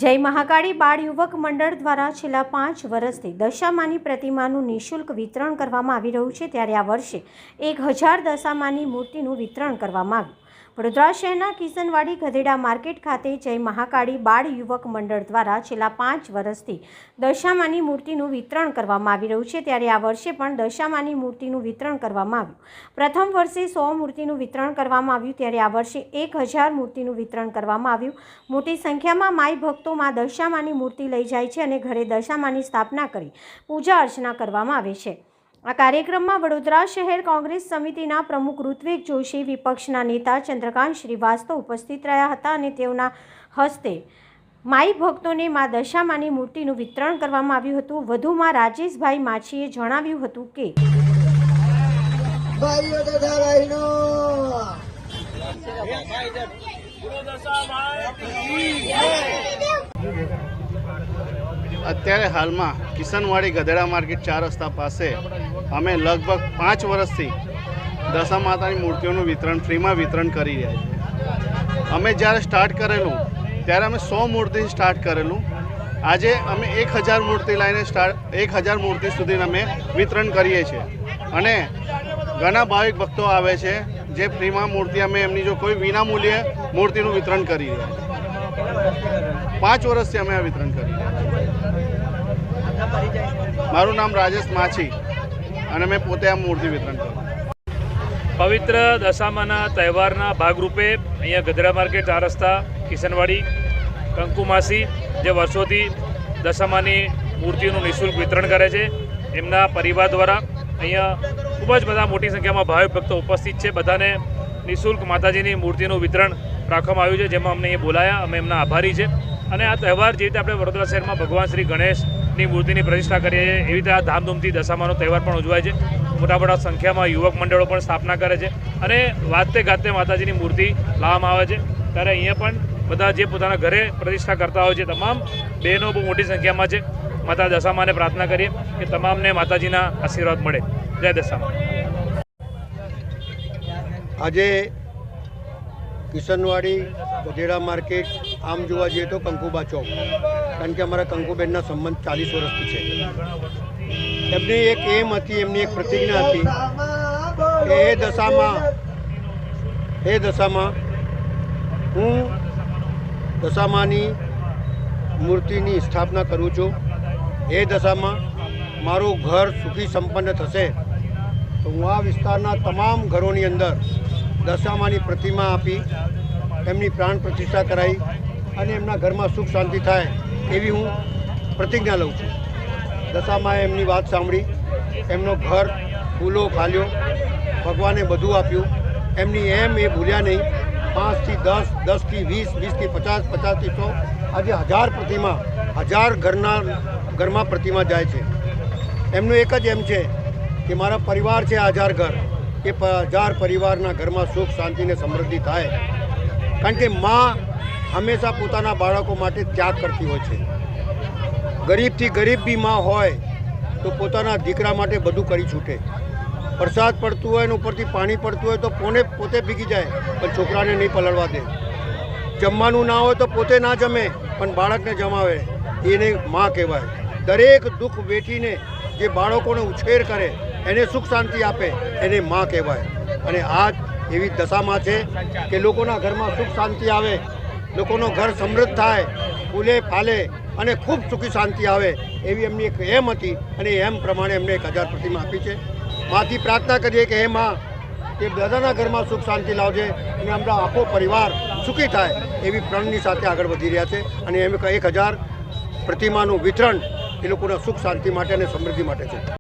જય મહાકાળી બાળ યુવક મંડળ દ્વારા છેલ્લા 5 વર્ષથી દશામાની પ્રતિમાનું નિઃશુલ્ક વિતરણ કરવામાં આવી રહ્યું છે, ત્યારે આ વર્ષે 1000 દશામાની મૂર્તિનું વિતરણ કરવામાં આવ્યું. વડોદરા શહેરના કિશનવાડી ગધેડા માર્કેટ ખાતે જય મહાકાળી બાળ યુવક મંડળ દ્વારા છેલ્લા 5 વર્ષથી દશામાની મૂર્તિનું વિતરણ કરવામાં આવી રહ્યું છે, ત્યારે આ વર્ષે પણ દશામાની મૂર્તિનું વિતરણ કરવામાં આવ્યું. પ્રથમ વર્ષે 100 મૂર્તિનું વિતરણ કરવામાં આવ્યું, ત્યારે આ વર્ષે 1000 મૂર્તિનું વિતરણ કરવામાં આવ્યું. મોટી સંખ્યામાં માઈ ભક્તો માં દશામાની મૂર્તિ લઈ જાય છે અને ઘરે દશામાની સ્થાપના કરી પૂજા અર્ચના કરવામાં આવે છે. આ કાર્યક્રમમાં વડોદરા શહેર કોંગ્રેસ સમિતિના પ્રમુખ ઋત્વિક જોશી, વિપક્ષના નેતા ચંદ્રકાંત શ્રીવાસ્તવ ઉપસ્થિત રહ્યા હતા અને તેઓના હસ્તે માઈ ભક્તોને મા દશામાની મૂર્તિનું વિતરણ કરવામાં આવ્યું હતું. વધુમાં રાજેશભાઈ માછીએ જણાવ્યું હતું કે અત્યારે હાલમાં કિશનવાડી ગધેડા માર્કેટ 4 રસ્તા પાસે અમે લગભગ 5 વર્ષથી દશા માતાની મૂર્તિઓનું વિતરણ ફ્રીમાં વિતરણ કરી રહ્યા છીએ. અમે જ્યારે સ્ટાર્ટ કરેલું ત્યારે અમે 100 મૂર્તિથી સ્ટાર્ટ કરેલું. આજે અમે 1000 મૂર્તિ લઈને 1000 મૂર્તિ સુધી અમે વિતરણ કરીએ છીએ અને ઘણા ભાવિક ભક્તો આવે છે જે ફ્રીમાં મૂર્તિ અમે એમની જો કોઈ વિનામૂલ્યે મૂર્તિનું વિતરણ કરી રહ્યા છીએ. 5 વર્ષથી અમે આ વિતરણ કરી રહ્યા છીએ. મારું નામ રાજેશ માછી અને મેં પોતે આ મૂર્તિ વિતરણ કરું. પવિત્ર દશામાના તહેવારના ભાગરૂપે અહીંયા ગધેડા માર્કેટ 4 રસ્તા કિશનવાડી કંકુમાસી જે વર્ષોથી દશામાની મૂર્તિનું નિઃશુલ્ક વિતરણ કરે છે, એમના પરિવાર દ્વારા અહીંયા ખૂબ જ બધા મોટી સંખ્યામાં ભાવિક ભક્તો ઉપસ્થિત છે. બધાને નિઃશુલ્ક માતાજીની મૂર્તિનું વિતરણ રાખવામાં આવ્યું છે, જેમાં અમને અહીંયા બોલાયા. અમે એમના આભારી છે. અને આ તહેવાર જે રીતે આપણે વડોદરા શહેરમાં ભગવાન શ્રી ગણેશની મૂર્તિની પ્રતિષ્ઠા કરીએ છીએ, એવી રીતે આ ધામધૂમથી દશામાનો તહેવાર પણ ઉજવાય છે. મોટા સંખ્યામાં યુવક મંડળો પણ સ્થાપના કરે છે અને વાતે ગાતે માતાજીની મૂર્તિ લાવવામાં આવે છે. ત્યારે અહીંયા પણ બધા જે પોતાના ઘરે પ્રતિષ્ઠા કરતા હોય છે, તમામ બહેનો બહુ મોટી સંખ્યામાં છે. માતા દશામાને પ્રાર્થના કરીએ કે તમામને માતાજીના આશીર્વાદ મળે. જય દશામા. આજે કિશનવાડી ગધેડા માર્કેટ આમ જોવા જઈએ તો કંકુબા ચોક, કારણ કે અમારા કંકુબેનના સંબંધ 40 વર્ષથી છે. એમની એક એમ હતી, એમની એક પ્રતિજ્ઞા હતી કે એ દશામાં હું દશામાની મૂર્તિની સ્થાપના કરું છું. એ દશામાં મારું ઘર સુખી સંપન્ન થશે તો હું આ વિસ્તારના તમામ ઘરોની અંદર દશામાની પ્રતિમા આપી એમની પ્રાણ પ્રતિષ્ઠા કરાવી અને એમના ઘરમાં સુખ શાંતિ થાય એવી હું પ્રતિજ્ઞા લઉં છું. દશામાએ એમની વાત સાંભળી, એમનો ઘર ફૂલો ફાલ્યો, ભગવાને બધું આપ્યું. એમની એમ એ ભૂલ્યા નહીં. 5 થી 10, 10 થી 20, 20 થી 50, 50 થી 100, આજે 1000 પ્રતિમા, 1000 ઘરમાં પ્રતિમા જાય છે. એમનું એક જ એમ છે કે મારા પરિવાર છે 1000 ઘર, એ 1000 પરિવારના ઘરમાં સુખ શાંતિ ને સમૃદ્ધિ થાય. કારણ કે માં હંમેશા પોતાના બાળકો માટે ત્યાગ કરતી હોય છે. ગરીબથી ગરીબ બી માં હોય તો પોતાના દીકરા માટે બધું કરી છૂટે. વરસાદ પડતું હોય ને ઉપરથી પાણી પડતું હોય તો પોતે ભીગી જાય પણ છોકરાને નહીં પલળવા દે. જમવાનું ના હોય તો પોતે ના જમે પણ બાળકને જમાવે, એને માં કહેવાય. દરેક દુઃખ વેઠીને જે બાળકોને ઉછેર કરે, એને સુખ શાંતિ આપે, એને માં કહેવાય. અને આજ એવી દશામાં છે કે લોકોના ઘરમાં સુખ શાંતિ આવે, લોકોનો ઘર સમૃદ્ધ થાય, ફૂલે ફાલે અને ખૂબ સુખી શાંતિ આવે, એવી એમની એક એમ હતી અને એમ પ્રમાણે એમને 1000 પ્રતિમા આપી છે. માથી પ્રાર્થના કરીએ કે હે માં, એ બધાના ઘરમાં સુખ શાંતિ લાવજે અને અમારા આખો પરિવાર સુખી થાય એવી પ્રણની સાથે આગળ વધી રહ્યા છે. અને એમ 1000 પ્રતિમાનું વિતરણ એ લોકોના સુખ શાંતિ માટે અને સમૃદ્ધિ માટે છે.